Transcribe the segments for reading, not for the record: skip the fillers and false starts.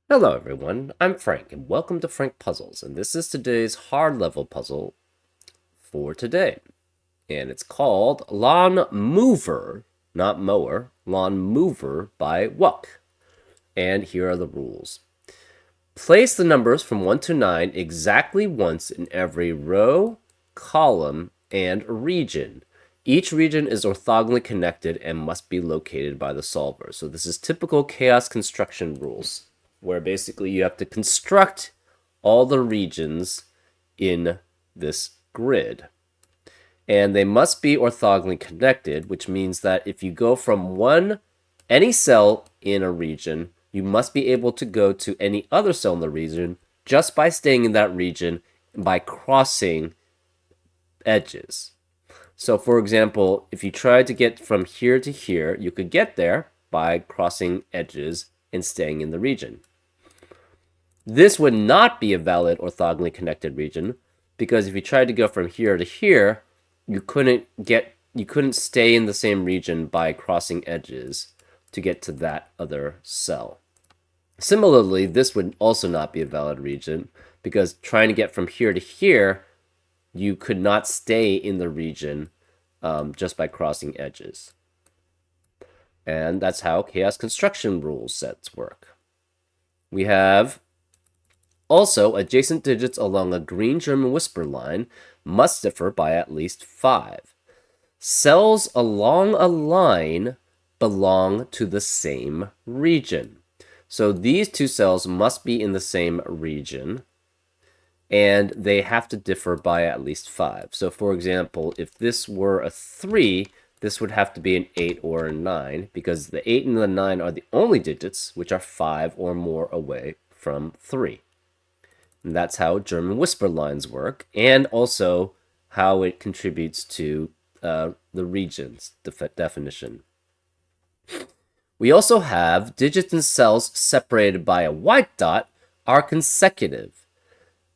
Hello everyone, I'm Frank and welcome to Frank Puzzles, and this is today's hard level puzzle for today. And it's called Lawnmover, not mower, Lawnmover by Wuck. And here are the rules. Place the numbers from 1 to 9 exactly once in every row, column, and region. Each region is orthogonally connected and must be located by the solver. So this is typical chaos construction rules, where basically you have to construct all the regions in this grid. And they must be orthogonally connected, which means that if you go from any cell in a region, you must be able to go to any other cell in the region just by staying in that region by crossing edges. So for example, if you tried to get from here to here, you could get there by crossing edges and staying in the region. This would not be a valid orthogonally connected region because if you tried to go from here to here, you couldn't stay in the same region by crossing edges to get to that other cell. Similarly, this would also not be a valid region because trying to get from here to here, you could not stay in the region just by crossing edges. And that's how chaos construction rule sets work. We have also, adjacent digits along a green German whisper line must differ by at least 5. Cells along a line belong to the same region. So these two cells must be in the same region, and they have to differ by at least 5. So for example, if this were a 3, this would have to be an 8 or a 9, because the 8 and the 9 are the only digits which are 5 or more away from 3. And that's how German whisper lines work, and also how it contributes to the regions definition. We also have digits and cells separated by a white dot are consecutive.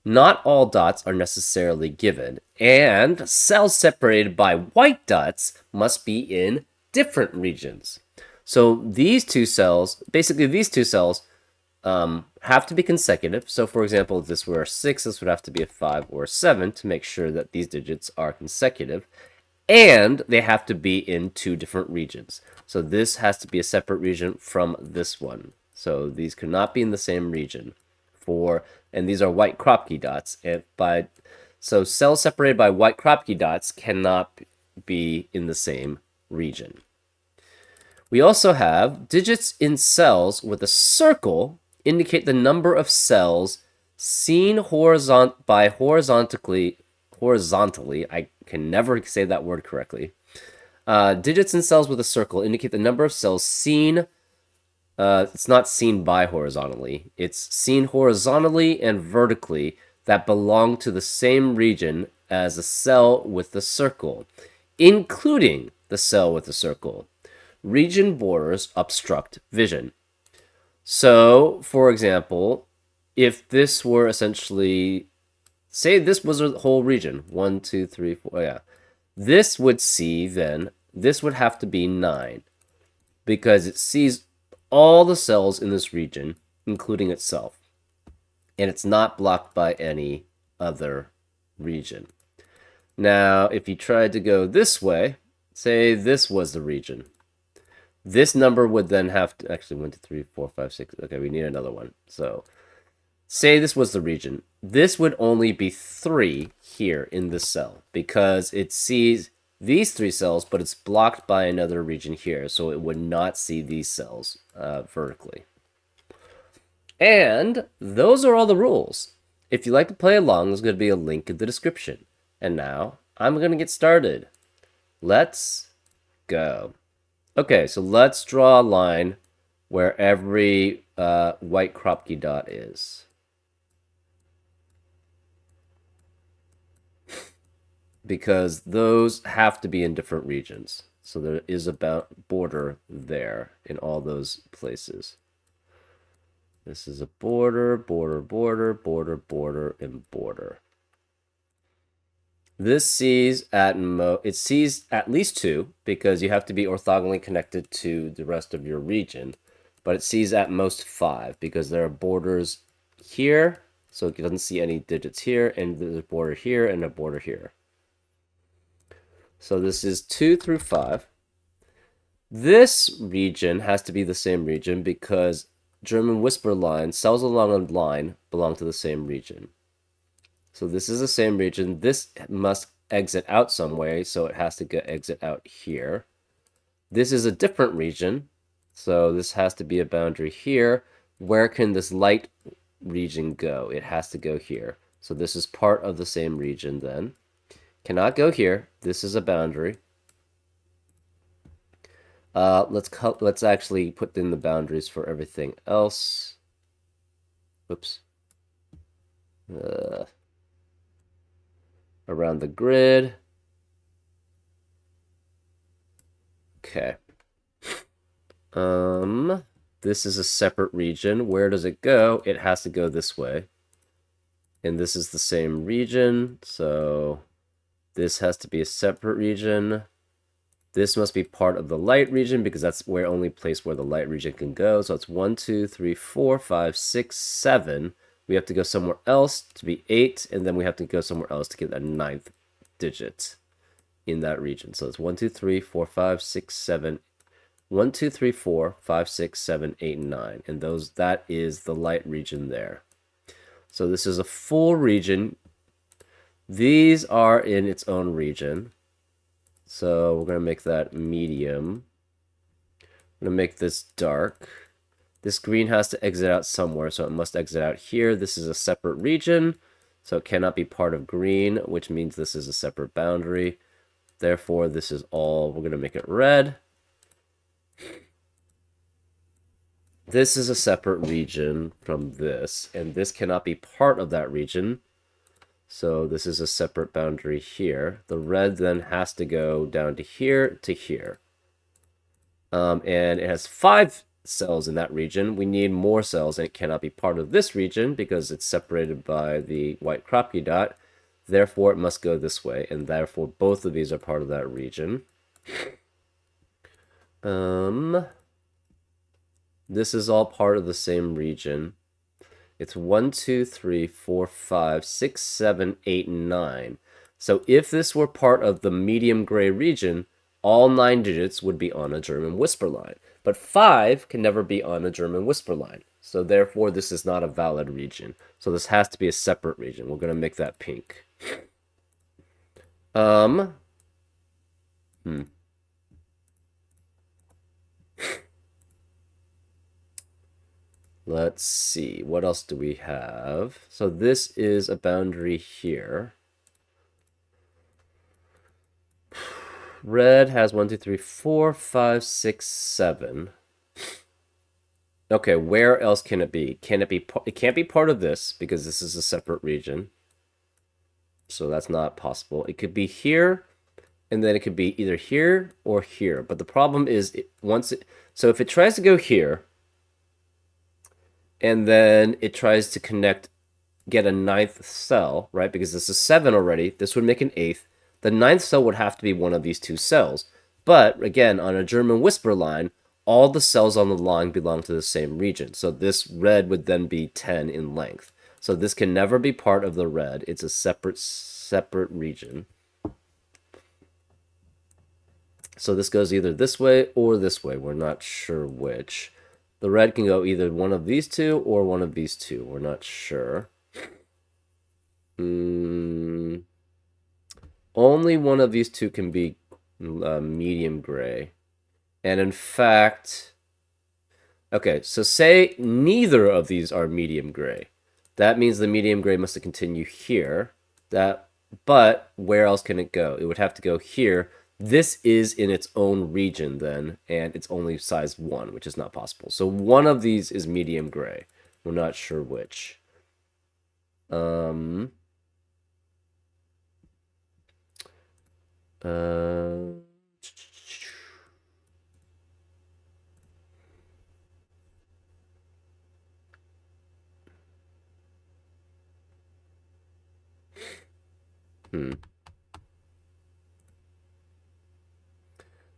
Not all dots are necessarily given, and cells separated by white dots must be in different regions. So these two cells, have to be consecutive. So for example, if this were a 6, this would have to be a 5 or a 7 to make sure that these digits are consecutive. And they have to be in two different regions. So this has to be a separate region from this one. So these could not be in the same region. And these are white Kropke dots. So cells separated by white Kropke dots cannot be in the same region. We also have digits in cells with a circle indicate the number of cells seen horizontally. I can never say that word correctly. Digits in cells with a circle indicate the number of cells seen. It's not seen by horizontally. It's seen horizontally and vertically that belong to the same region as the cell with the circle, including the cell with the circle. Region borders obstruct vision. So, for example, if this were essentially, say this was a whole region, 1, 2, 3, 4, yeah. This would have to be 9, because it sees all the cells in this region, including itself. And it's not blocked by any other region. Now, if you tried to go this way, say this was the region. This number would then have to, actually 1, 2, 3, 4, 5, 6, okay, we need another one. So, say this was the region. This would only be 3 here in this cell, because it sees these 3 cells, but it's blocked by another region here, so it would not see these cells vertically. And those are all the rules. If you'd like to play along, there's going to be a link in the description. And now, I'm going to get started. Let's go. Okay, so let's draw a line where every white Kropke dot is. Because those have to be in different regions. So there is a border there in all those places. This is a border, border, border, border, border, and border. This sees it sees at least 2, because you have to be orthogonally connected to the rest of your region. but it sees at most 5 because there are borders here, so it doesn't see any digits here, and there's a border here and a border here. So this is 2 through 5. This region has to be the same region because German whisper lines, cells along a line, belong to the same region. So this is the same region. This must exit out some way, so it has to exit out here. This is a different region, so this has to be a boundary here. Where can this light region go? It has to go here. So this is part of the same region then. Cannot go here. This is a boundary. Let's actually put in the boundaries for everything else. Oops. Around the grid. Okay. This is a separate region. Where does it go? It has to go this way. And this is the same region, so this has to be a separate region. This must be part of the light region because that's where only place where the light region can go. So it's 1, 2, 3, 4, 5, 6, 7. We have to go somewhere else to be 8, and then we have to go somewhere else to get a 9th digit in that region. So it's 1, 2, 3, 4, 5, 6, 7. 1, 2, 3, 4, 5, 6, 7, 8, and 9. And that is the light region there. So this is a full region. These are in its own region. So we're going to make that medium. I'm going to make this dark. This green has to exit out somewhere, so it must exit out here. This is a separate region, so it cannot be part of green, which means this is a separate boundary. Therefore, this is all, we're going to make it red. This is a separate region from this, and this cannot be part of that region. So this is a separate boundary here. The red then has to go down to here to here. And it has 5 cells in that region. We need more cells, and it cannot be part of this region because it's separated by the white Kropke dot. Therefore, it must go this way, and therefore both of these are part of that region. This is all part of the same region. It's 1, 2, 3, 4, 5, 6, 7, 8, 9. So if this were part of the medium gray region, all 9 digits would be on a German whisper line. But 5 can never be on a German whisper line. So therefore, this is not a valid region. So this has to be a separate region. We're going to make that pink. Let's see, what else do we have? So this is a boundary here. Red has 1, 2, 3, 4, 5, 6, 7. Okay, where else can it be? It can't be part of this because this is a separate region. So that's not possible. It could be here, and then it could be either here or here. But the problem is, so if it tries to go here, and then it tries to get a 9th cell, right? Because this is 7 already. This would make an 8th. The 9th cell would have to be one of these 2 cells. But, again, on a German whisper line, all the cells on the line belong to the same region. So this red would then be 10 in length. So this can never be part of the red. It's a separate region. So this goes either this way or this way. We're not sure which. The red can go either one of these 2 or one of these 2. We're not sure. Only one of these 2 can be medium gray. And in fact, okay, so say neither of these are medium gray. That means the medium gray must continue here. But where else can it go? It would have to go here. This is in its own region then, and it's only size 1, which is not possible. So one of these is medium gray. We're not sure which.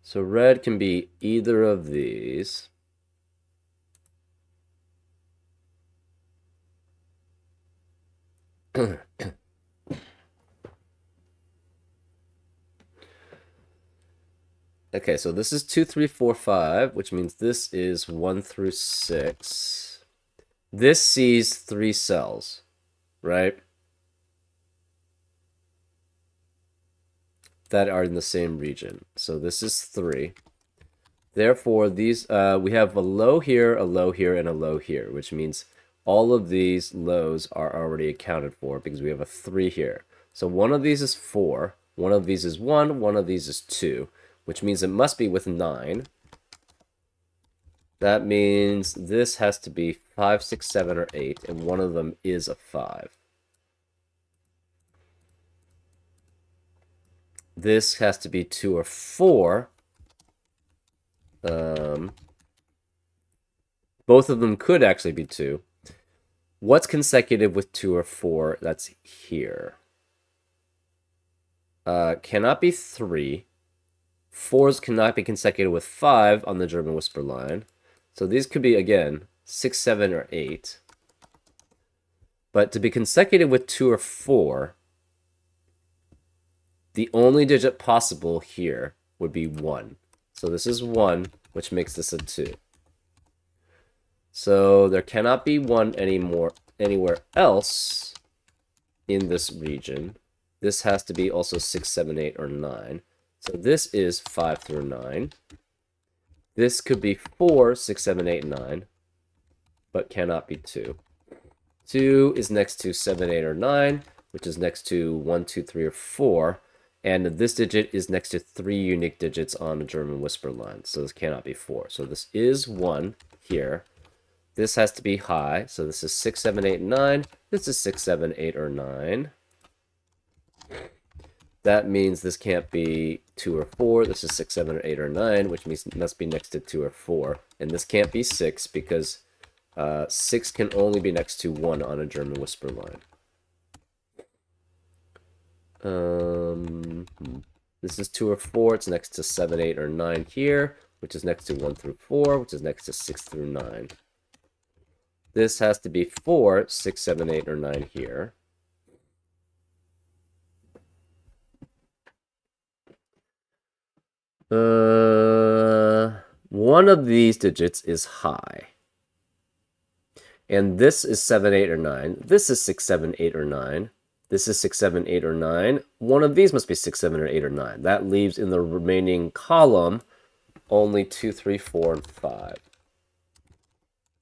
So red can be either of these. Okay, so this is 2, 3, 4, 5, which means this is 1 through 6. This sees 3 cells, right? That are in the same region. So this is 3. Therefore, these we have a low here, a low here, and a low here, which means all of these lows are already accounted for because we have a 3 here. So one of these is 4, one of these is 1, one of these is 2, which means it must be with 9. That means this has to be 5, 6, 7, or 8, and one of them is a 5. This has to be 2 or 4. Both of them could actually be 2. What's consecutive with 2 or 4? That's here. Cannot be 3. 4s cannot be consecutive with 5 on the German whisper line. So these could be, again, 6, 7, or 8. But to be consecutive with 2 or 4, the only digit possible here would be 1. So this is 1, which makes this a 2. So there cannot be 1 anywhere else in this region. This has to be also 6, 7, 8, or 9. So this is 5 through 9. This could be 4, 6, 7, 8, 9, but cannot be 2. 2 is next to 7, 8, or 9, which is next to 1, 2, 3, or 4. And this digit is next to 3 unique digits on a German whisper line. So this cannot be 4. So this is 1 here. This has to be high. So this is 6, 7, 8, 9. This is 6, 7, 8, or 9. That means this can't be 2 or 4. This is 6, 7, or 8, or 9, which means it must be next to 2 or 4. And this can't be 6 because 6 can only be next to 1 on a German whisper line. This is 2 or 4. It's next to 7, 8, or 9 here, which is next to 1 through 4, which is next to 6 through 9. This has to be 4, 6, 7, 8, or 9 here. One of these digits is high. And this is 7, 8, or 9. This is 6, 7, 8, or 9. This is 6, 7, 8, or 9. One of these must be 6, 7, or 8, or 9. That leaves in the remaining column only 2, 3, 4, and 5.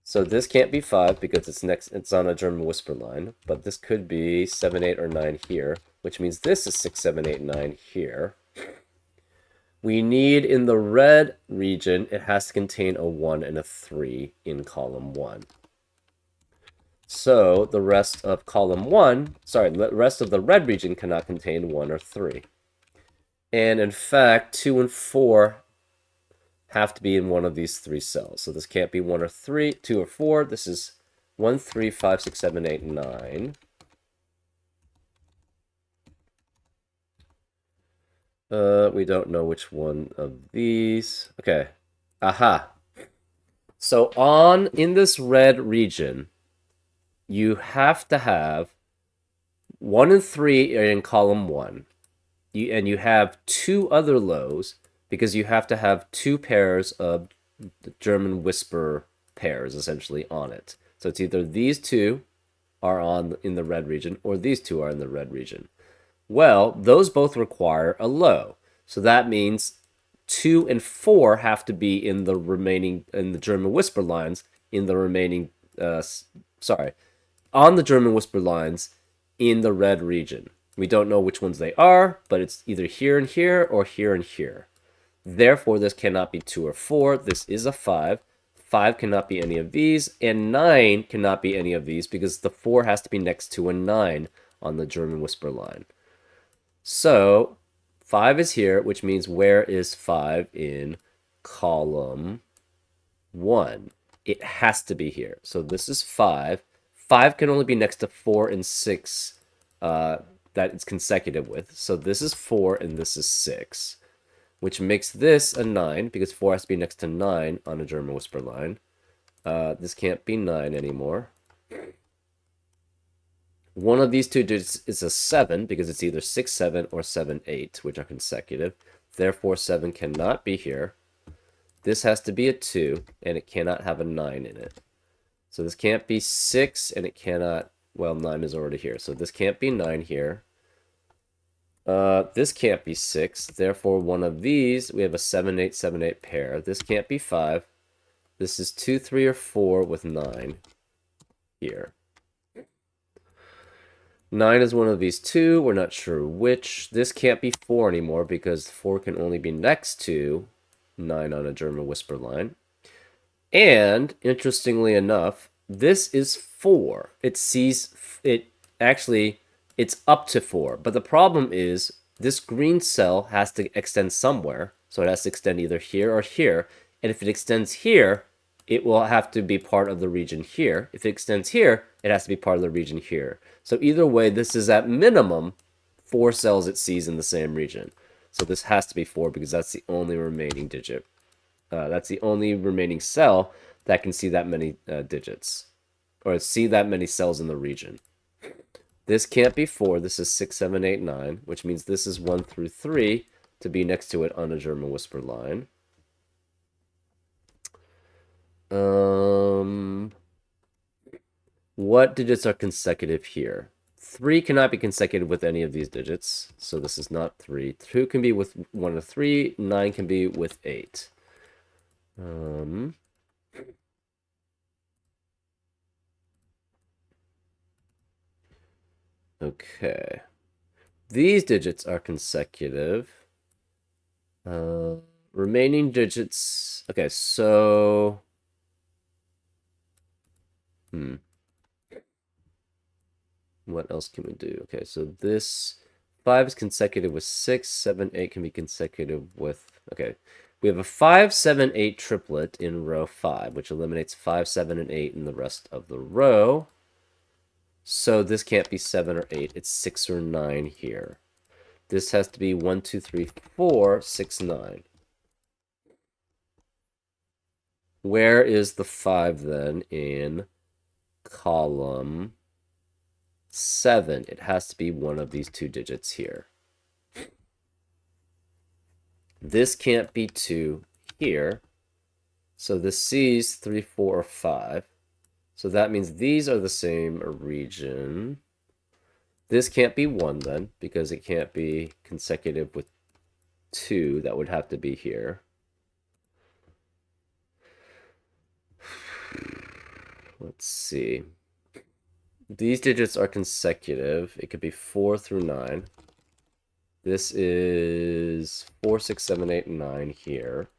So this can't be 5 because it's on a German whisper line, but this could be 7, 8, or 9 here, which means this is 6, 7, 8, 9 here. We need, in the red region, it has to contain a 1 and a 3 in column 1. So the rest of column 1, the rest of the red region cannot contain 1 or 3. And in fact, 2 and 4 have to be in one of these 3 cells. So this can't be 1 or 3, 2 or 4. This is 1, 3, 5, 6, 7, 8, 9. We don't know which one of these. Okay. Aha. So in this red region, you have to have 1 and 3 are in column 1. And you have 2 other lows because you have to have 2 pairs of German whisper pairs essentially on it. So it's either these 2 are in the red region or these 2 are in the red region. Well, those both require a low. So that means 2 and 4 have to be in the German whisper lines on the German whisper lines in the red region. We don't know which ones they are, but it's either here and here or here and here. Therefore, this cannot be 2 or 4. This is a 5. 5 cannot be any of these, and 9 cannot be any of these because the 4 has to be next to a 9 on the German whisper line. So 5 is here, which means where is 5 in column 1? It has to be here. So this is 5. 5 can only be next to 4 and 6 that it's consecutive with. So this is 4 and this is 6, which makes this a 9 because 4 has to be next to 9 on a German whisper line. This can't be 9 anymore. One of these two digits is a 7 because it's either 6, 7 or 7, 8, which are consecutive. Therefore, 7 cannot be here. This has to be a 2, and it cannot have a 9 in it. So this can't be 6, and it cannot... Well, 9 is already here. So this can't be 9 here. This can't be 6. Therefore, one of these, we have a 7, 8, 7, 8 pair. This can't be 5. This is 2, 3, or 4 with 9 here. 9 is one of these two. We're not sure which. This can't be 4 anymore because 4 can only be next to 9 on a German whisper line. And, interestingly enough, this is 4. It sees... It actually... It's up to 4. But the problem is this green cell has to extend somewhere. So it has to extend either here or here. And if it extends here, it will have to be part of the region here. If it extends here, it has to be part of the region here. So either way, this is at minimum 4 cells it sees in the same region. So this has to be 4 because that's the only remaining digit. That's the only remaining cell that can see that many digits. Or see that many cells in the region. This can't be 4. This is 6, 7, 8, 9, which means this is 1 through 3 to be next to it on a German whisper line. What digits are consecutive here? 3 cannot be consecutive with any of these digits, so this is not 3. 2 can be with 1 of 3. 9 can be with 8. Okay. These digits are consecutive. Remaining digits... Okay, so... What else can we do? Okay, so this 5 is consecutive with 6, 7, 8 can be consecutive with... Okay, we have a 5, 7, 8 triplet in row 5, which eliminates 5, 7, and 8 in the rest of the row. So this can't be 7 or 8, it's 6 or 9 here. This has to be 1, 2, 3, 4, 6, 9. Where is the 5 then in column 7? It has to be one of these two digits here. This can't be 2 here. So this C's 3, 4, or 5. So that means these are the same region. This can't be 1 then, because it can't be consecutive with 2. That would have to be here. Let's see. These digits are consecutive. It could be 4 through 9. This is 4, 6, 7, 8, and 9 here.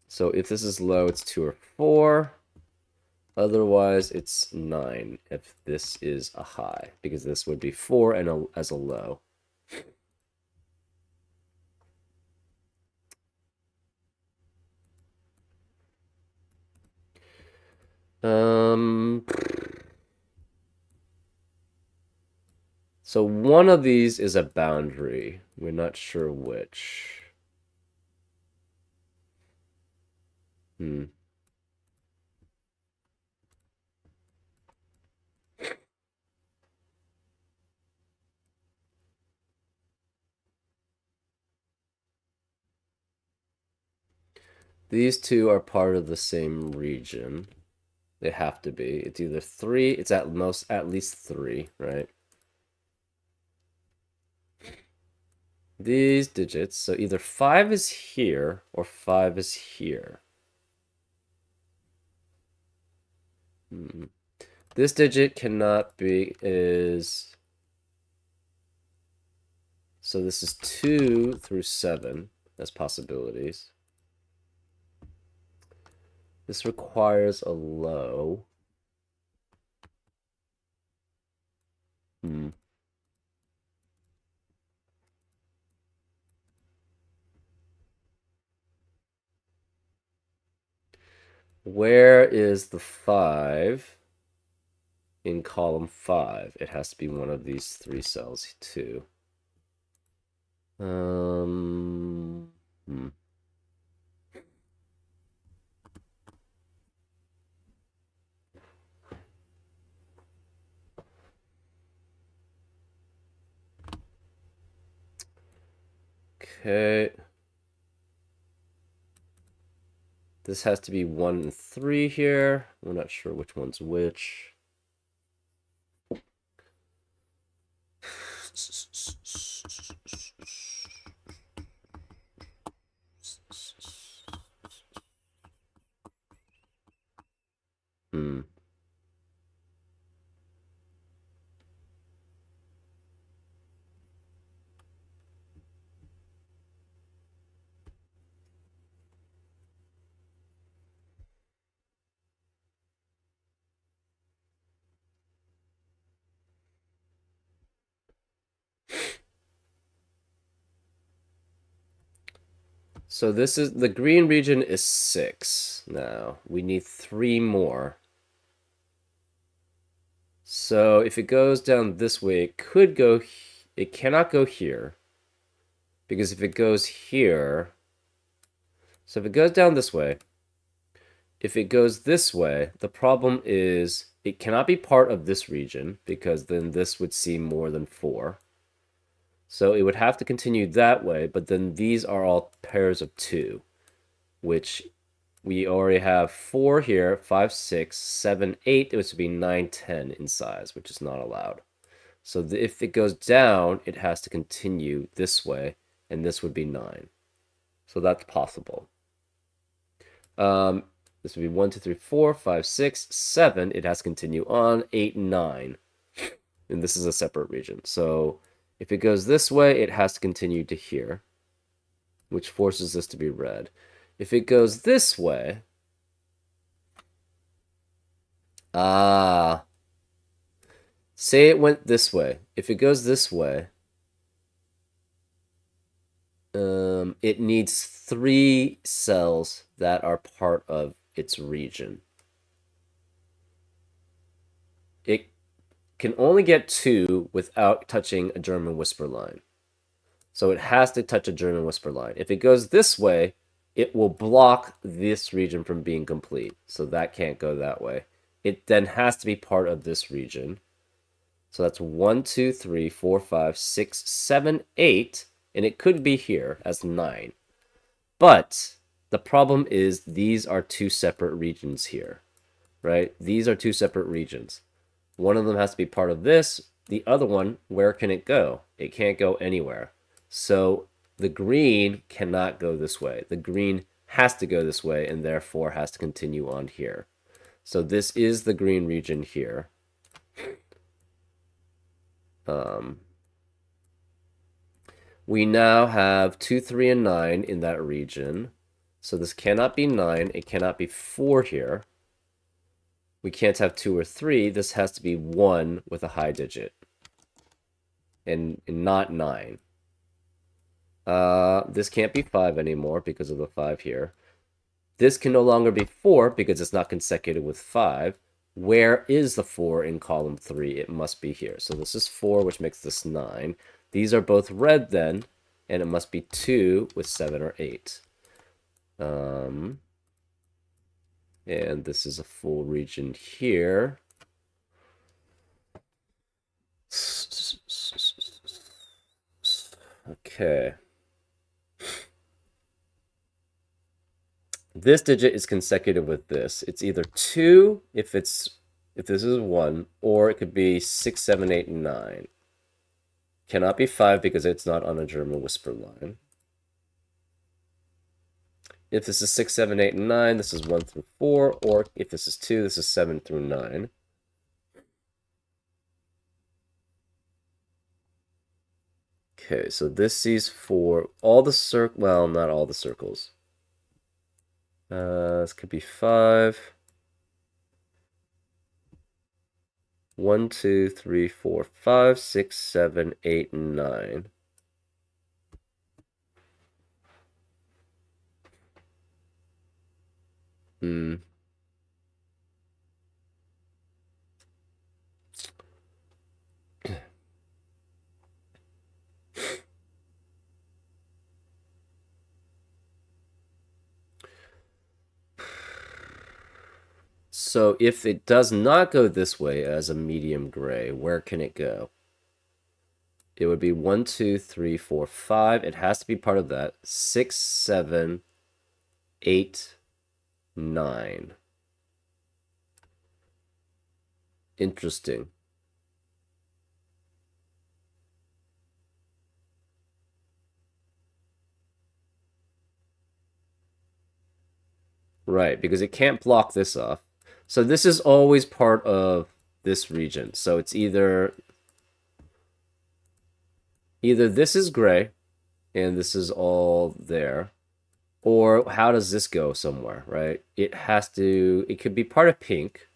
So if this is low, it's 2 or 4. Otherwise, it's 9 if this is a high, because this would be 4 and as a low. So one of these is a boundary. We're not sure which. These two are part of the same region. They have to be. It's either 3, it's at least 3, right? These digits, so either 5 is here or 5 is here. This digit cannot be is... So this is 2 through 7 as possibilities. This requires a low. Where is the 5 in column 5? It has to be one of these 3 cells too. Okay. This has to be 1 and 3 here. We're not sure which one's which. Hmm. So this is the green region is 6 now. We need 3 more. So if it goes down this way, it could go. It cannot go here because if it goes here, so if it goes down this way, if it goes this way, the problem is it cannot be part of this region because then this would seem more than 4. So it would have to continue that way, but then these are all pairs of 2, which we already have 4 here, 5, 6, 7, 8. It would be 9, 10 in size, which is not allowed. So if it goes down, it has to continue this way, and this would be 9. So that's possible. This would be 1, 2, 3, 4, 5, 6, 7. It has to continue on, 8, 9. And this is a separate region. So if it goes this way, it has to continue to here, which forces this to be red. If it goes this way, say it went this way. If it goes this way, it needs 3 cells that are part of its region. It can only get 2 without touching a German whisper line. So it has to touch a German whisper line. If it goes this way, it will block this region from being complete. So that can't go that way. It then has to be part of this region. So that's 1, 2, 3, 4, 5, 6, 7, 8. And it could be here as 9. But the problem is these are 2 separate regions here, right? These are 2 separate regions. One of them has to be part of this. The other one, where can it go? It can't go anywhere. So the green cannot go this way. The green has to go this way and therefore has to continue on here. So this is the green region here. We now have 2, 3, and 9 in that region. So this cannot be 9. It cannot be 4 here. We can't have 2 or 3. This has to be 1 with a high digit. And not 9. This can't be 5 anymore because of the 5 here. This can no longer be 4 because it's not consecutive with 5. Where is the 4 in column 3? It must be here. So this is 4, which makes this 9. These are both red then, and it must be 2 with 7 or 8. And this is a full region here. Okay. This digit is consecutive with this. It's either 2 if this is 1, or it could be 6, 7, 8, and 9. Cannot be 5 because it's not on a German whisper line. If this is 6, 7, 8, and 9, this is 1 through 4, or if this is 2, this is 7 through 9. Okay, so this sees 4, all the well, not all the circles. This could be 5. 1, 2, 3, 4, 5, 6, 7, 8, and 9. So if it does not go this way as a medium gray, where can it go? It would be 1, 2, 3, 4, 5. It has to be part of that. 6, 7, 8, 9. Interesting. Right, because it can't block this off. So this is always part of this region. So it's either this is gray and this is all there, or how does this go somewhere, right? It could be part of pink,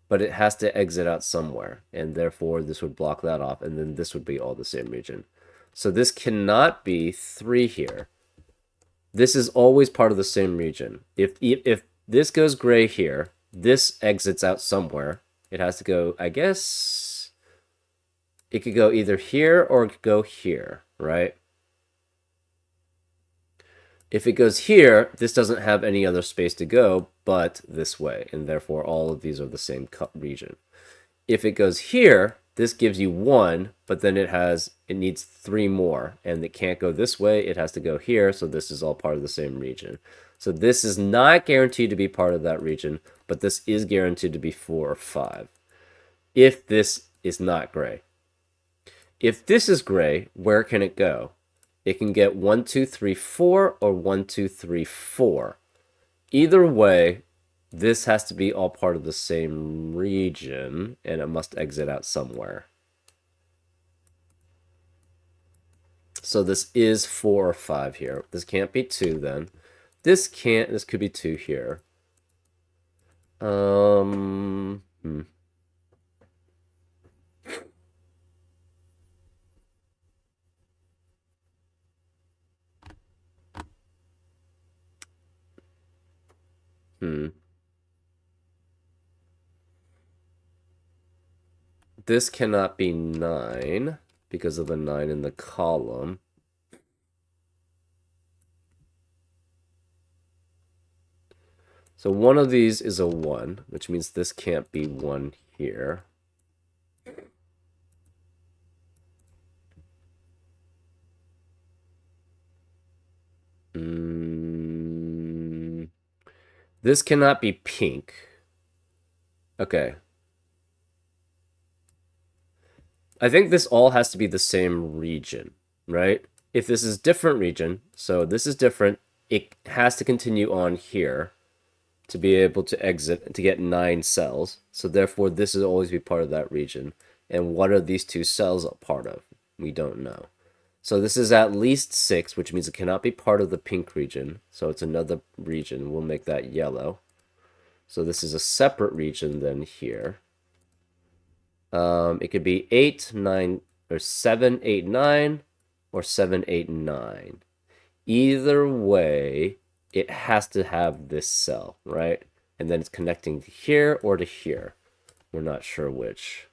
but it has to exit out somewhere, and therefore this would block that off, and then this would be all the same region. So this cannot be 3 here. This is always part of the same region. If this goes gray here, this exits out somewhere. It has to go, I guess, it could go either here or it could go here, right? If it goes here, this doesn't have any other space to go but this way, and therefore all of these are the same region. If it goes here, this gives you 1, but then it needs 3 more, and it can't go this way, it has to go here, so this is all part of the same region. So this is not guaranteed to be part of that region, but this is guaranteed to be 4 or 5, if this is not gray. If this is gray, where can it go? It can get 1, 2, 3, 4, or 1, 2, 3, 4. Either way, this has to be all part of the same region, and it must exit out somewhere. So this is 4 or 5 here. This can't be 2 then. This could be 2 here. This cannot be 9 because of the 9 in the column. So one of these is a 1, which means this can't be 1 here. This cannot be pink. Okay. I think this all has to be the same region, right? If this is different region, so this is different, it has to continue on here to be able to exit, to get 9 cells. So therefore, this will always be part of that region. And what are these 2 cells a part of? We don't know. So this is at least 6, which means it cannot be part of the pink region. So it's another region. We'll make that yellow. So this is a separate region than here. It could be 8, 9, or 7, 8, 9, or 7, 8, 9. Either way, it has to have this cell, right? And then it's connecting to here or to here. We're not sure which.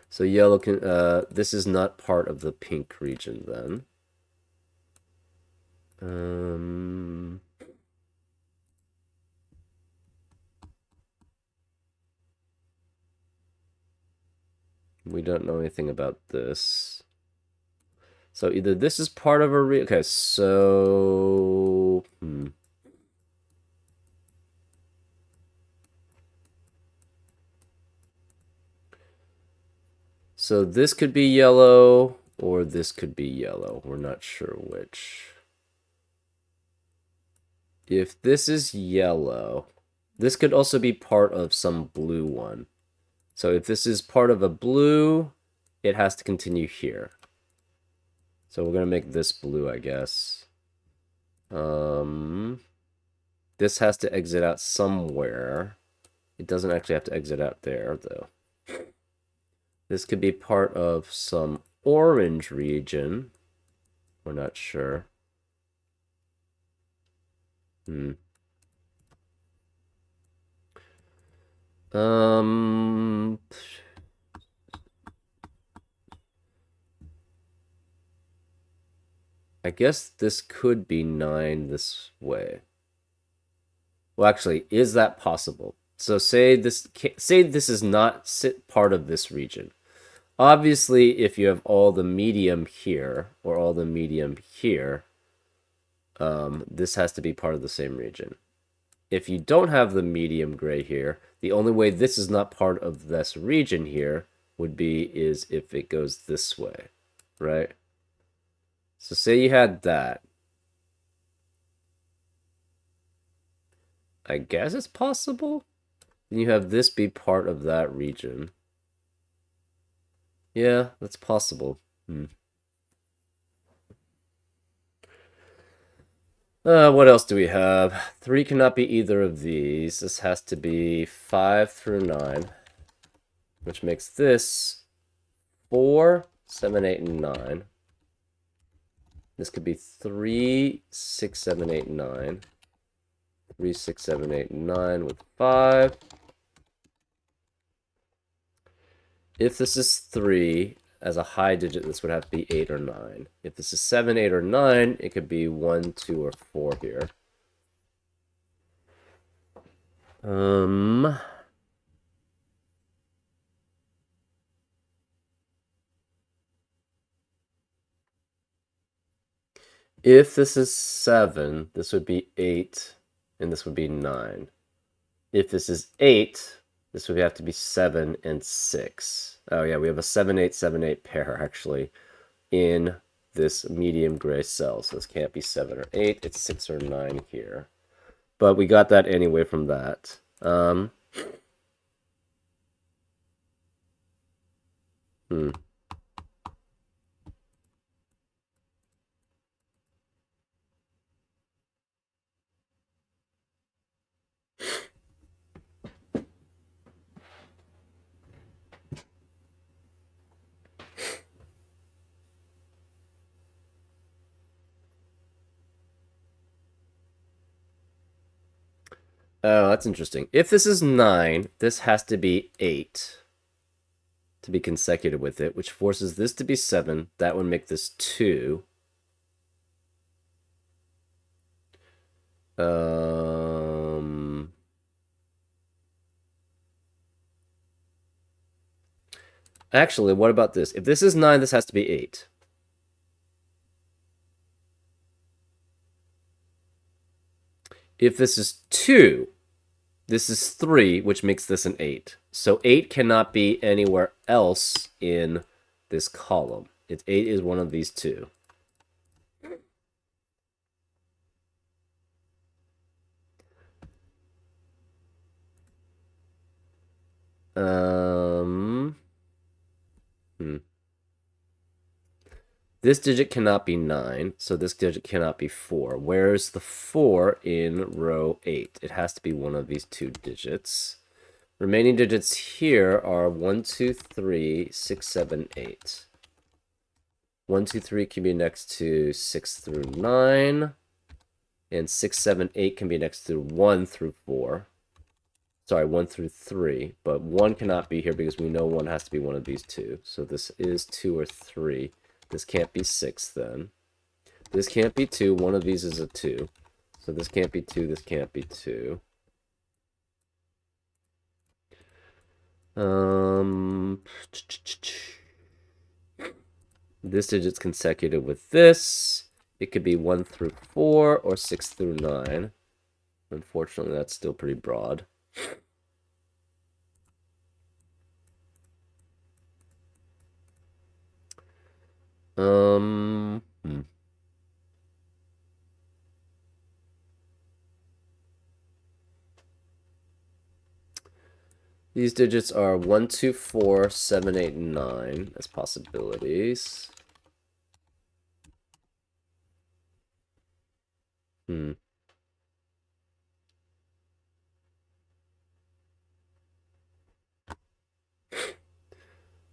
So yellow can, this is not part of the pink region then. We don't know anything about this. So either this is part of a okay, so So this could be yellow or this could be yellow. We're not sure which. If this is yellow, this could also be part of some blue one. So if this is part of a blue, it has to continue here. So we're going to make this blue, I guess. This has to exit out somewhere. It doesn't actually have to exit out there, though. This could be part of some orange region. We're not sure. I guess this could be 9 this way. Well, actually, is that possible? So say this is not part of this region. Obviously, if you have all the medium here or all the medium here, this has to be part of the same region. If you don't have the medium gray here, the only way this is not part of this region here would be is if it goes this way, right? So say you had that. I guess it's possible. Then you have this be part of that region. Yeah, that's possible. What else do we have? 3 cannot be either of these. This has to be 5 through 9, which makes this 4, 7, 8, and 9. This could be 3, 6, 7, 8, 9. 3, 6, 7, 8, 9 with 5. If this is 3, as a high digit, this would have to be 8 or 9. If this is 7, 8, or 9, it could be 1, 2, or 4 here. If this is 7, this would be 8, and this would be 9. If this is 8, this would have to be 7 and 6. Oh yeah, we have a 7, 8, 7, 8 pair, actually, in this medium gray cell. So this can't be 7 or 8, it's 6 or 9 here. But we got that anyway from that. Oh, that's interesting. If this is 9, this has to be 8 to be consecutive with it, which forces this to be 7. That would make this 2. Actually, what about this? If this is 9, this has to be 8. If this is 2, this is 3, which makes this an 8. So 8 cannot be anywhere else in this column. 8 is one of these two. This digit cannot be 9, so this digit cannot be 4. Where's the 4 in row 8? It has to be one of these two digits. Remaining digits here are 1, 2, 3, 6, 7, 8. 1, 2, 3 can be next to 6 through 9. And 6, 7, 8 can be next to 1 through 4. Sorry, 1 through 3. But 1 cannot be here because we know 1 has to be one of these two. So this is 2 or 3. This can't be 6 then. This can't be 2. One of these is a 2. So this can't be 2. This can't be 2. This digit's consecutive with this. It could be 1 through 4 or 6 through 9. Unfortunately, that's still pretty broad. These digits are 1, 2, 4, 7, 8, 9 as possibilities.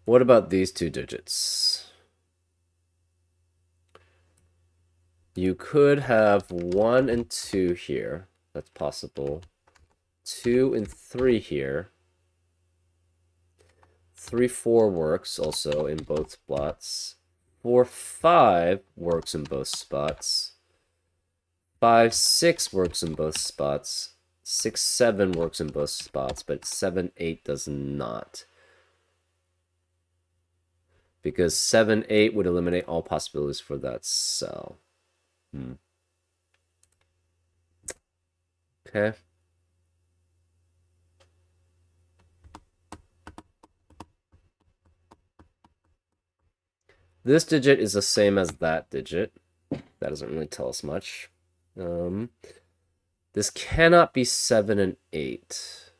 What about these two digits? You could have 1 and 2 here. That's possible. 2 and 3 here. 3, 4 works also in both spots. 4, 5 works in both spots. 5, 6 works in both spots. 6, 7 works in both spots, but 7, 8 does not. Because 7, 8 would eliminate all possibilities for that cell. Okay. This digit is the same as that digit. That doesn't really tell us much. This cannot be 7 and 8.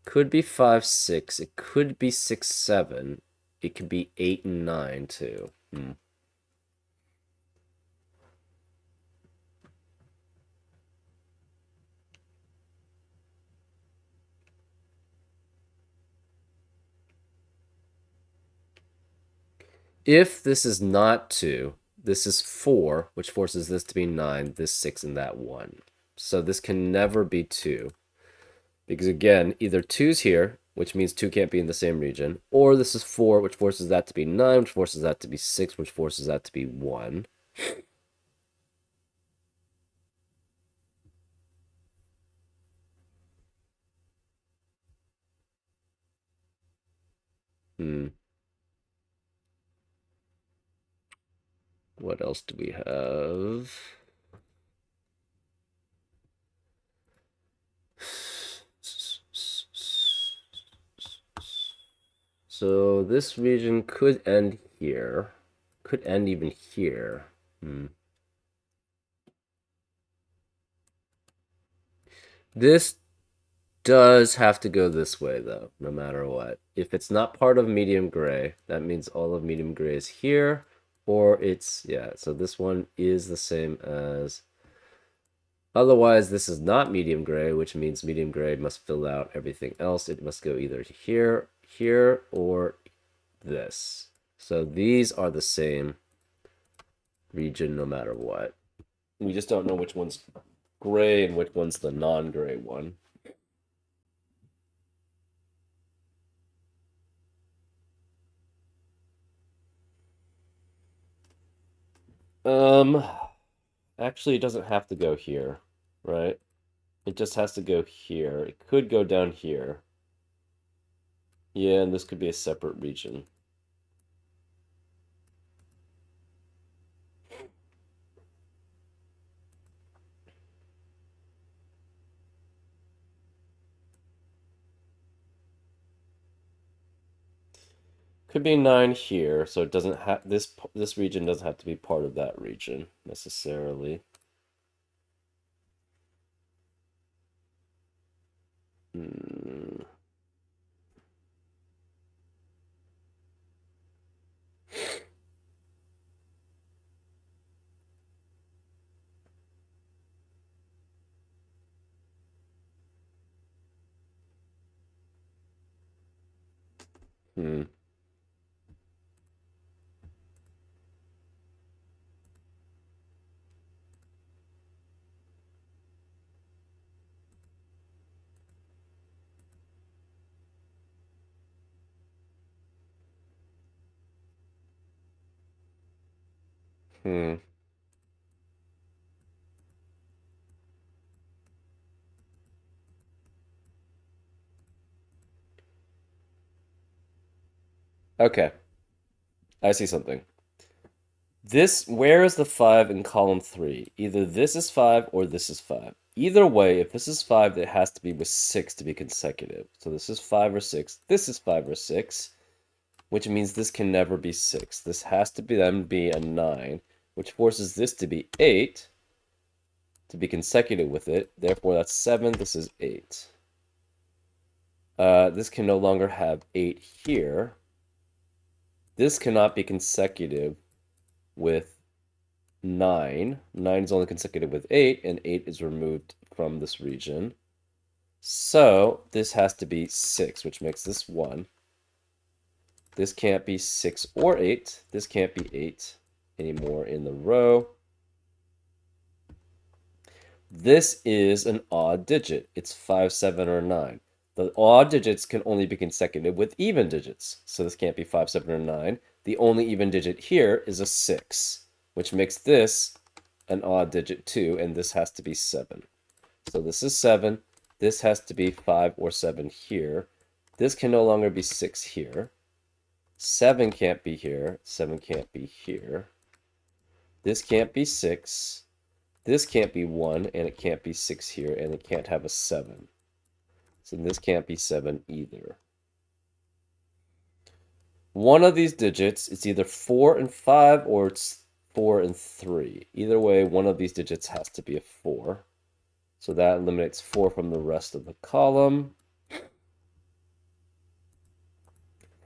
Could be 5, 6. It could be 6, 7. It could be 8 and 9 too. If this is not 2, this is 4, which forces this to be 9, this 6, and that 1. So this can never be 2. Because again, either 2's here, which means 2 can't be in the same region, or this is 4, which forces that to be 9, which forces that to be 6, which forces that to be 1. What else do we have? So this region could end here. Could end even here. This does have to go this way, though, no matter what. If it's not part of medium gray, that means all of medium gray is here, or it's, yeah, so this one is the same as... Otherwise, this is not medium gray, which means medium gray must fill out everything else. It must go either here, here, or this. So these are the same region no matter what. We just don't know which one's gray and which one's the non-gray one. Actually, it doesn't have to go here, right? It just has to go here. It could go down here. Yeah, and this could be a separate region. Could be 9 here, so it doesn't have this region doesn't have to be part of that region necessarily. Okay, I see something. Where is the 5 in column 3? Either this is 5 or this is 5. Either way, if this is 5, it has to be with 6 to be consecutive. So this is 5 or 6. This is 5 or 6, which means this can never be 6. This has to be then be a 9, which forces this to be 8 to be consecutive with it. Therefore, that's 7. This is 8. This can no longer have 8 here. This cannot be consecutive with 9. 9 is only consecutive with 8, and 8 is removed from this region. So this has to be 6, which makes this 1. This can't be 6 or 8. This can't be 8 anymore in the row. This is an odd digit. It's 5, 7, or 9. The odd digits can only be consecutive with even digits. So this can't be 5, 7, or 9. The only even digit here is a 6, which makes this an odd digit too, and this has to be 7. So this is 7. This has to be 5 or 7 here. This can no longer be 6 here. 7 can't be here. 7 can't be here. This can't be 6. This can't be 1, and it can't be 6 here, and it can't have a 7. So this can't be 7 either. One of these digits, it's either 4 and 5 or it's 4 and 3. Either way, one of these digits has to be a 4. So that eliminates 4 from the rest of the column.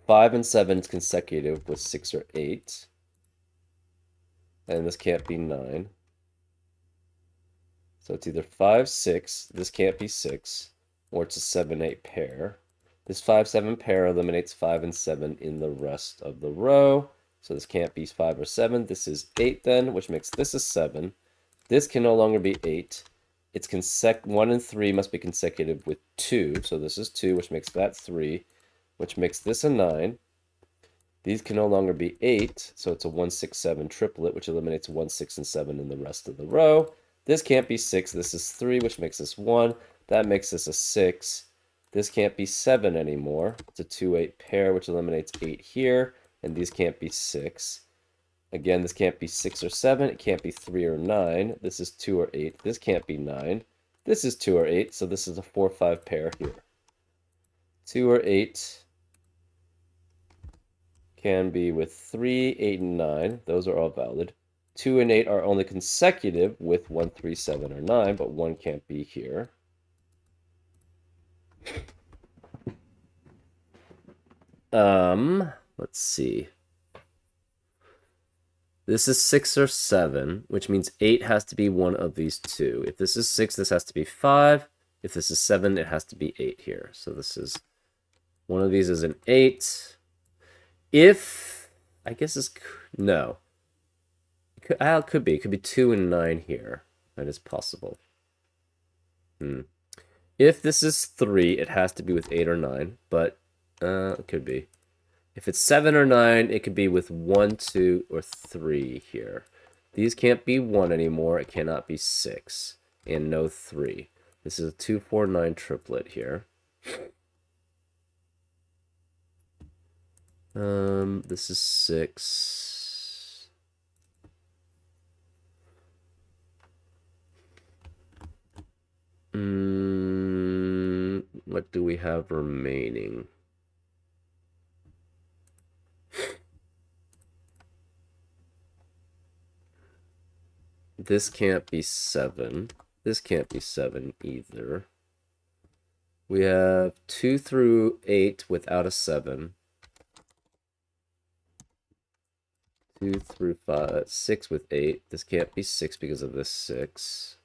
5 and 7 is consecutive with 6 or 8. And this can't be 9. So it's either 5, 6, this can't be 6, or it's a 7, 8 pair. This 5, 7 pair eliminates 5 and 7 in the rest of the row. So this can't be 5 or 7. This is 8 then, which makes this a 7. This can no longer be 8. It's 1 and 3 must be consecutive with 2. So this is 2, which makes that 3, which makes this a 9. These can no longer be 8, so it's a 1, 6, 7 triplet, which eliminates 1, 6, and 7 in the rest of the row. This can't be 6. This is 3, which makes this 1. That makes this a 6. This can't be 7 anymore. It's a 2, 8 pair, which eliminates 8 here. And these can't be 6. Again, this can't be 6 or 7. It can't be 3 or 9. This is 2 or 8. This can't be 9. This is 2 or 8, so this is a 4, 5 pair here. 2 or 8 can be with 3, 8, and 9. Those are all valid. 2 and 8 are only consecutive with 1, 3, 7, or 9, but 1 can't be here. Let's see. This is 6 or 7, which means 8 has to be one of these two. If this is 6, this has to be 5. If this is 7, it has to be 8 here. So this is, one of these is an 8. If, I guess it's, no. It could be 2 and 9 here. That is possible. If this is 3, it has to be with 8 or 9, but it could be. If it's 7 or 9, it could be with 1, 2, or 3 here. These can't be 1 anymore. It cannot be 6, and no 3. This is a 2, 4, 9 triplet here. This is 6. What do we have remaining? This can't be 7. This can't be 7 either. We have 2 through 8 without a 7. 2 through 5, 6 with 8. This can't be 6 because of this 6.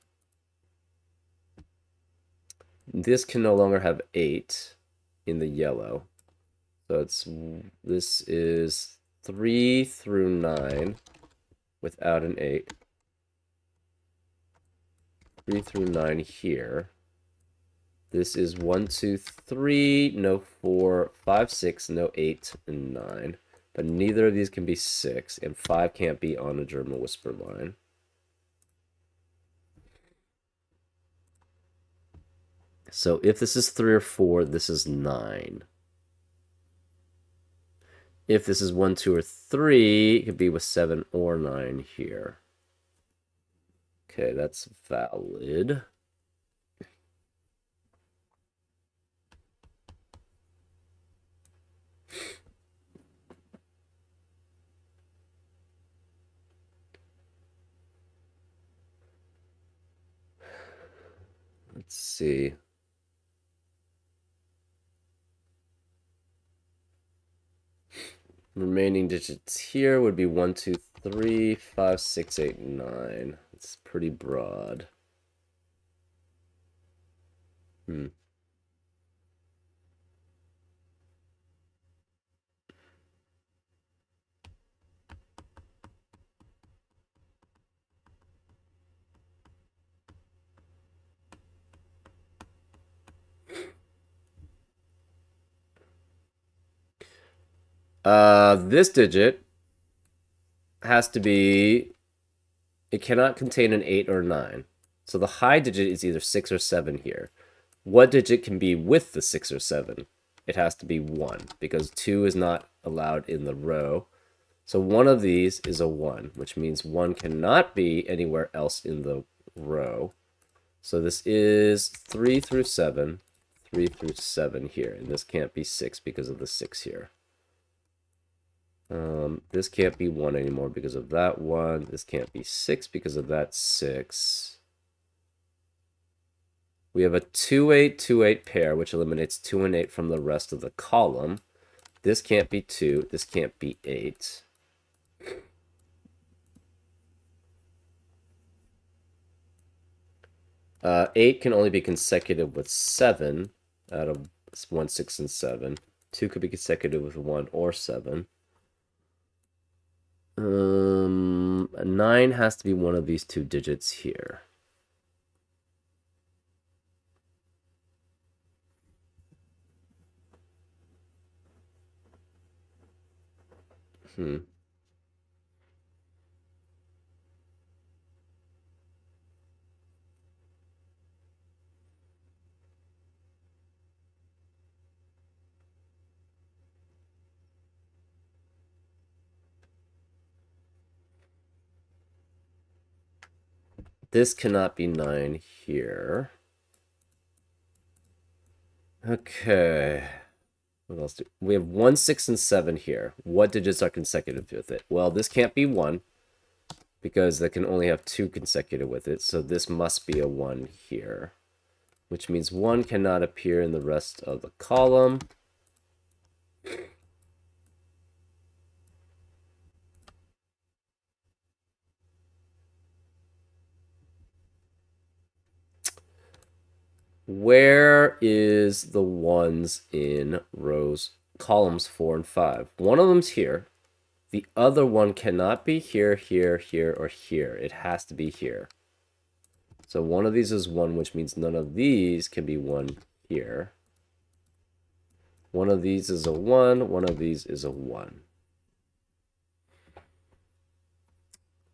This can no longer have 8 in the yellow. So this is 3 through 9 without an 8. 3 through 9 here. This is 1, 2, 3, no 4, 5, 6, no 8, and 9. But neither of these can be 6, and 5 can't be on a German whisper line. So if this is 3 or 4, this is 9. If this is 1, 2, or 3, it could be with 7 or 9 here. Okay, that's valid. Let's see. Remaining digits here would be 1, 2, 3, 5, 6, 8, 9. It's pretty broad. This digit has to be, it cannot contain an 8 or 9. So the high digit is either 6 or 7 here. What digit can be with the 6 or 7? It has to be 1 because 2 is not allowed in the row. So one of these is a 1, which means 1 cannot be anywhere else in the row. So this is 3 through 7, 3 through 7 here, and this can't be 6 because of the 6 here. This can't be 1 anymore because of that 1. This can't be 6 because of that 6. We have a 2-8, 2-8 pair, which eliminates 2 and 8 from the rest of the column. This can't be 2. This can't be 8. Eight can only be consecutive with 7 out of 1, 6, and 7. 2 could be consecutive with 1 or 7. 9 has to be one of these two digits here. This cannot be 9 here. Okay. What else do we have? 1, 6, and 7 here. What digits are consecutive with it? Well, this can't be 1 because that can only have 2 consecutive with it. So this must be a 1 here, which means 1 cannot appear in the rest of the column. Where is the ones in columns 4 and 5? One of them's here. The other one cannot be here, here, here, or here. It has to be here. So one of these is 1, which means none of these can be 1 here. One of these is a 1. One of these is a 1.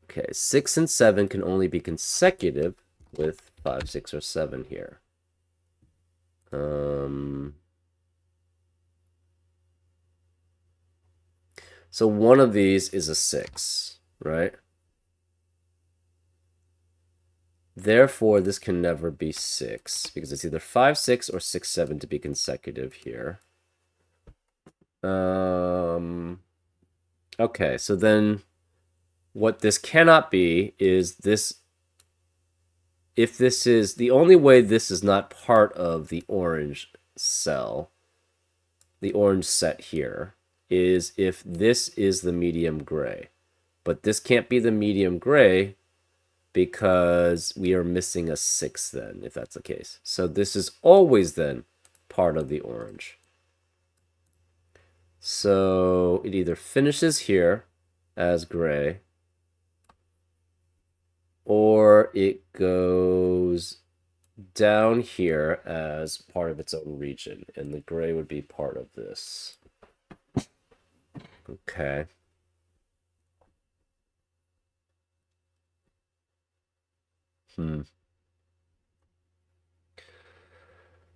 Okay, 6 and 7 can only be consecutive with 5, 6, or 7 here. So one of these is a 6, right? Therefore, this can never be 6 because it's either 5, 6, or 6, 7 to be consecutive here. Okay, so then what this cannot be is this. If this is the only way this is not part of the orange cell, the orange set here, is if this is the medium gray. But this can't be the medium gray because we are missing a 6 then, if that's the case. So this is always then part of the orange. So it either finishes here as gray or it goes down here as part of its own region, and the gray would be part of this. Okay.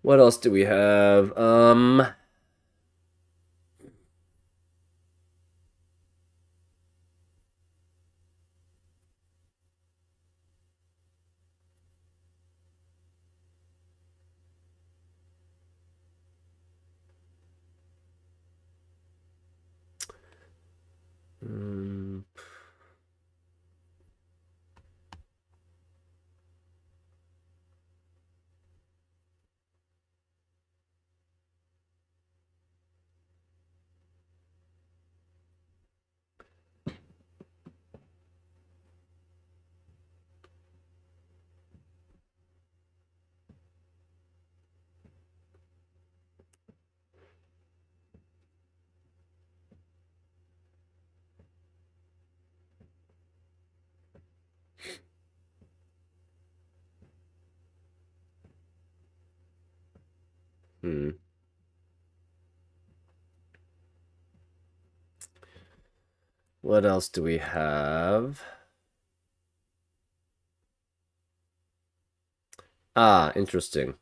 What else do we have? What else do we have? Ah, interesting.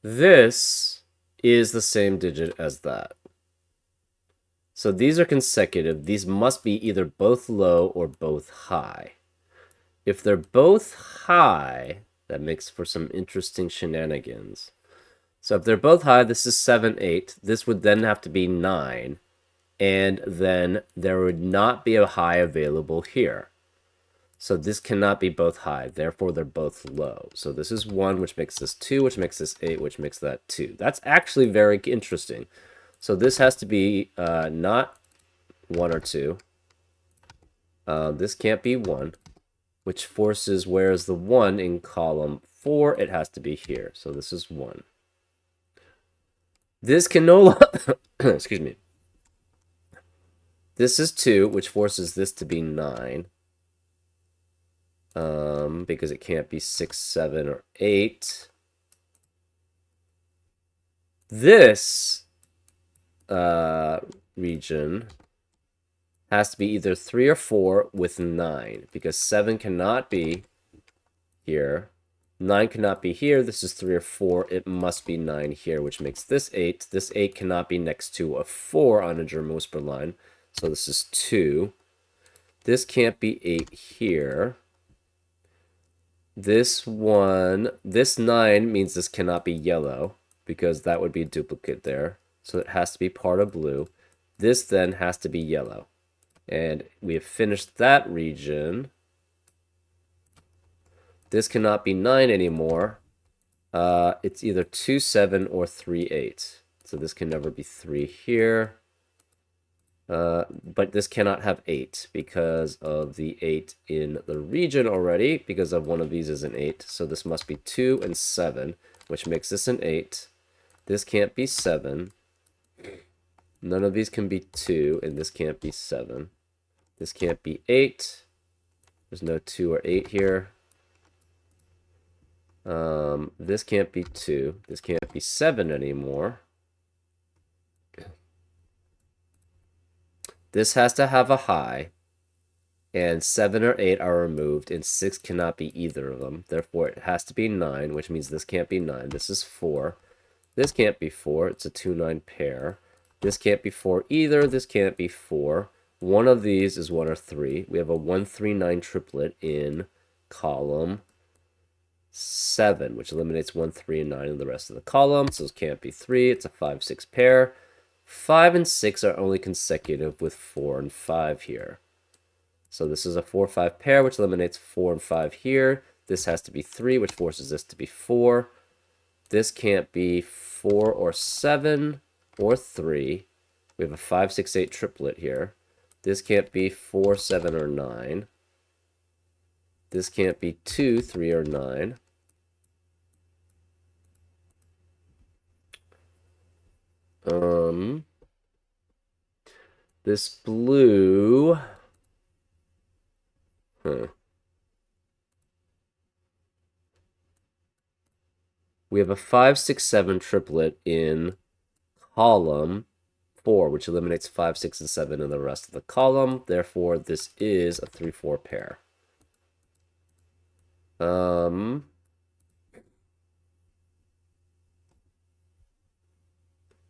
This is the same digit as that. So these are consecutive. These must be either both low or both high. If they're both high, that makes for some interesting shenanigans. So if they're both high, this is 7, 8. This would then have to be 9. And then there would not be a high available here. So this cannot be both high. Therefore, they're both low. So this is 1, which makes this 2, which makes this 8, which makes that 2. That's actually very interesting. So this has to be not 1 or 2. This can't be 1, which forces, whereas the 1 in column 4, it has to be here. So this is 1. This can no longer... excuse me. This is 2, which forces this to be 9. Because it can't be 6, 7, or 8. This region has to be either 3 or 4 with 9, because 7 cannot be here. 9 cannot be here. This is 3 or 4. It must be 9 here, which makes this 8. This 8 cannot be next to a 4 on a German whisper line. So this is 2. This can't be 8 here. This 1, this 9 means this cannot be yellow, because that would be a duplicate there. So it has to be part of blue. This then has to be yellow. And we have finished that region. This cannot be 9 anymore. It's either 2, 7 or 3, 8. So this can never be 3 here. But this cannot have 8 because of the 8 in the region already, because of one of these is an 8. So this must be 2 and 7, which makes this an 8. This can't be 7. None of these can be 2, and this can't be 7. This can't be 8. There's no 2 or 8 here. This can't be 2. This can't be 7 anymore. This has to have a high, and 7 or 8 are removed, and 6 cannot be either of them. Therefore, it has to be 9, which means this can't be 9. This is 4. This can't be 4. It's a 2-9 pair. This can't be 4 either. This can't be 4. One of these is 1 or 3. We have a 1, 3, 9 triplet in column 7, which eliminates 1, 3, and 9 in the rest of the column. So it can't be 3. It's a 5, 6 pair. 5 and 6 are only consecutive with 4 and 5 here. So this is a 4, 5 pair, which eliminates 4 and 5 here. This has to be 3, which forces this to be 4. This can't be 4 or 7 or 3. We have a 5, 6, 8 triplet here. This can't be 4, 7, or 9. This can't be 2, 3, or 9. This blue... We have a 5, 6, 7 triplet in column 4, which eliminates 5, 6, and 7 in the rest of the column. Therefore, this is a 3, 4 pair.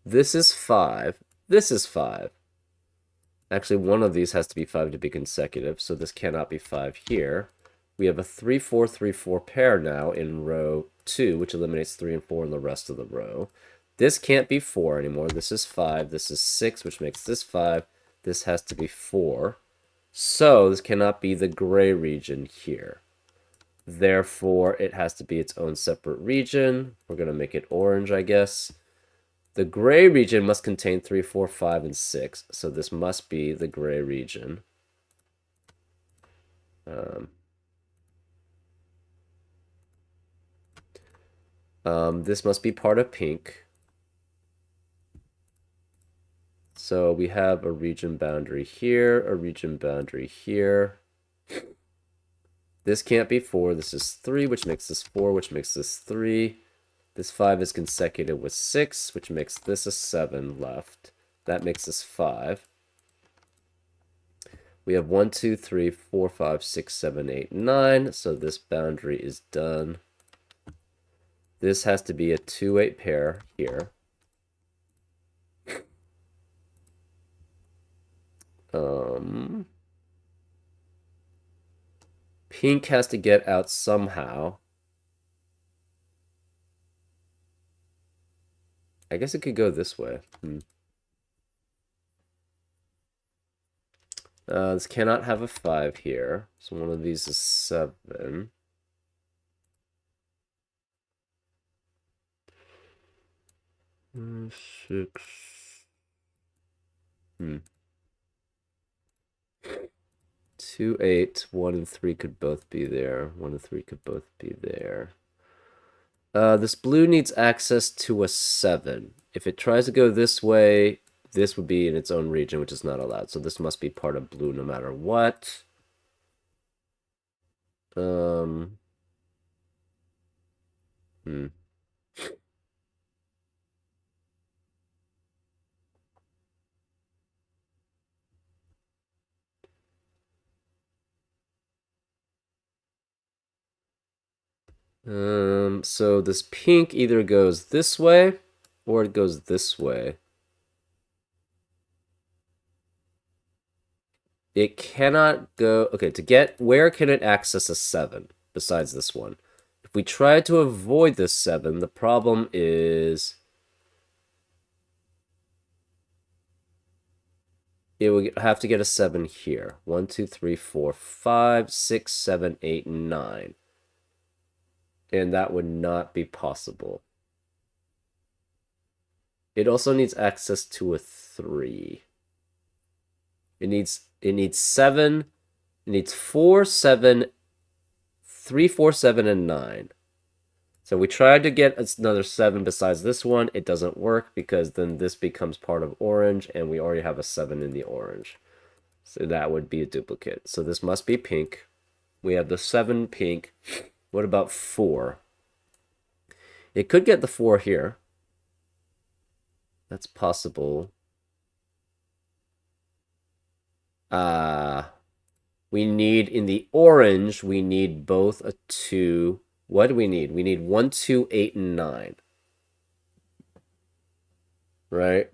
This is 5. This is 5. Actually, one of these has to be 5 to be consecutive, so this cannot be 5 here. We have a 3, 4, 3, 4 pair now in row 2, which eliminates 3 and 4 in the rest of the row. This can't be 4 anymore. This is 5. This is 6, which makes this 5. This has to be 4. So this cannot be the gray region here. Therefore, it has to be its own separate region. We're going to make it orange, I guess. The gray region must contain 3, 4, 5, and 6. So this must be the gray region. This must be part of pink. So we have a region boundary here, a region boundary here. This can't be 4. This is 3, which makes this 4, which makes this 3. This 5 is consecutive with 6, which makes this a 7 left. That makes this 5. We have 1, 2, 3, 4, 5, 6, 7, 8, 9. So this boundary is done. This has to be a 2, 8 pair here. Pink has to get out somehow. I guess it could go this way. This cannot have a 5 here. So one of these is 7. Six. 2, 8. 1 and 3 could both be there. 1 and 3 could both be there. This blue needs access to a 7. If it tries to go this way, this would be in its own region, which is not allowed. So this must be part of blue no matter what. So this pink either goes this way or it goes this way. It cannot go... Okay, to get... Where can it access a 7 besides this one? If we try to avoid this 7, the problem is... It would have to get a 7 here. 1, 2, 3, 4, 5, 6, 7, 8, 9. And that would not be possible. It also needs access to a 3. It needs 7. It needs 4, 7, 3, 4, 7, and 9. So we tried to get another 7 besides this one. It doesn't work because then this becomes part of orange, and we already have a 7 in the orange. So that would be a duplicate. So this must be pink. We have the 7 pink. What about 4? It could get the 4 here. That's possible. We need, in the orange, we need both a 2. What do we need? We need 1, 2, 8, and 9. Right?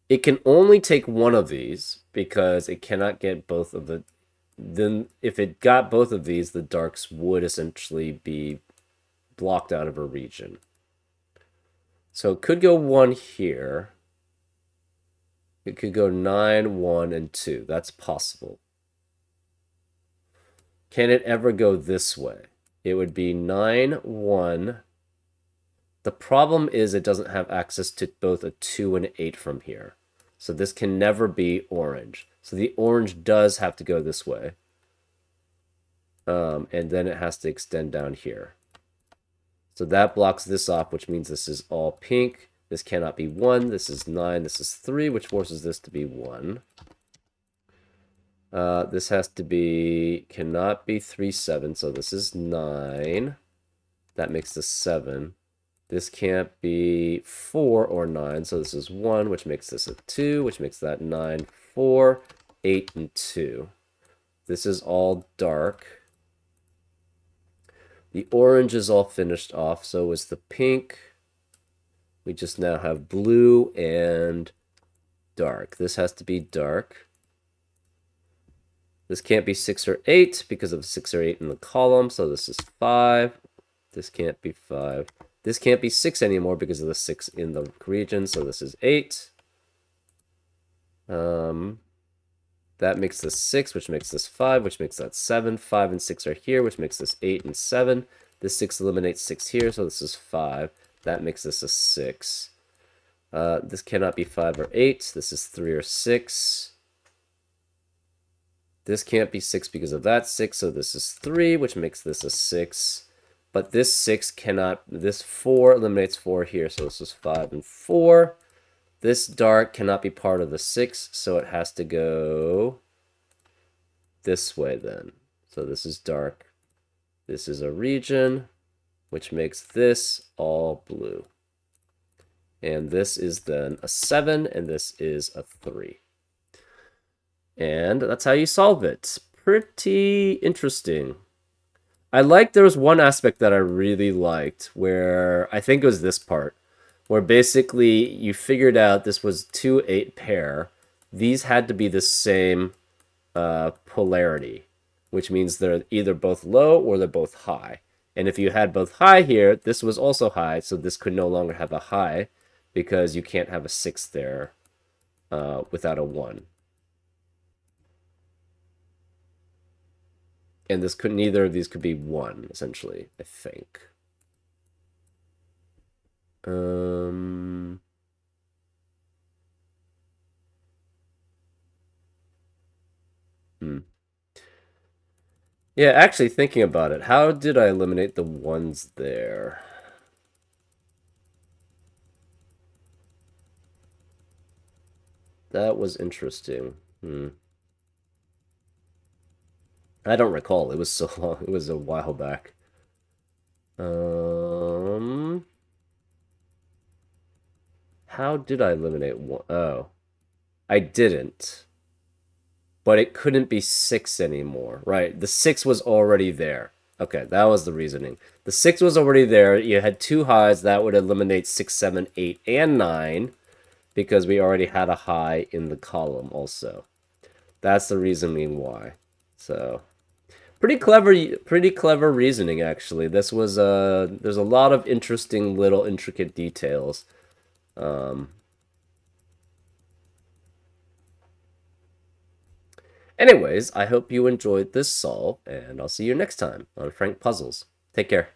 It can only take one of these because it cannot get both of the... Then if it got both of these, the darks would essentially be blocked out of a region. So it could go 1 here. It could go 9, 1, and 2. That's possible. Can it ever go this way? It would be 9, 1. The problem is it doesn't have access to both a 2 and an 8 from here. So this can never be orange. So the orange does have to go this way. And then it has to extend down here. So that blocks this off, which means this is all pink. This cannot be 1. This is 9. This is 3, which forces this to be 1. This has to be... Cannot be 3, 7. So this is 9. That makes this 7. This can't be 4 or 9. So this is 1, which makes this a 2, which makes that 9, 4, 8, and 2. This is all dark. The orange is all finished off. So is the pink. We just now have blue and dark. This has to be dark. This can't be 6 or 8 because of 6 or 8 in the column. So this is 5. This can't be 5. This can't be 6 anymore because of the 6 in the region. So this is 8. That makes this 6, which makes this 5, which makes that 7. 5 and 6 are here, which makes this 8 and 7. This 6 eliminates 6 here, so this is 5. That makes this a 6. This cannot be 5 or 8. This is 3 or 6. This can't be 6 because of that 6, so this is 3, which makes this a 6. But this 6 cannot... This 4 eliminates 4 here, so this is 5 and 4. This dark cannot be part of the 6, so it has to go this way then. So this is dark. This is a region, which makes this all blue. And this is then a 7, and this is a 3. And that's how you solve it. Pretty interesting. I liked there was one aspect that I really liked where I think it was this part where basically you figured out this was 2 8 pair. These had to be the same polarity, which means they're either both low or they're both high. And if you had both high here, this was also high, so this could no longer have a high because you can't have a 6 there without a 1. And this could neither of these could be 1, essentially, I think. Um, hmm. Yeah, actually thinking about it, how did I eliminate the 1s there? That was interesting. I don't recall. It was so long. It was a while back. Um, how did I eliminate 1? Oh, I didn't. But it couldn't be 6 anymore. Right. The 6 was already there. Okay, that was the reasoning. The 6 was already there. You had 2 highs. That would eliminate 6, 7, 8, and 9 because we already had a high in the column also. That's the reasoning why. So, pretty clever reasoning actually. This was there's a lot of interesting little intricate details. Um, Anyways, I hope you enjoyed this solve, and I'll see you next time on Frank Puzzles. Take care.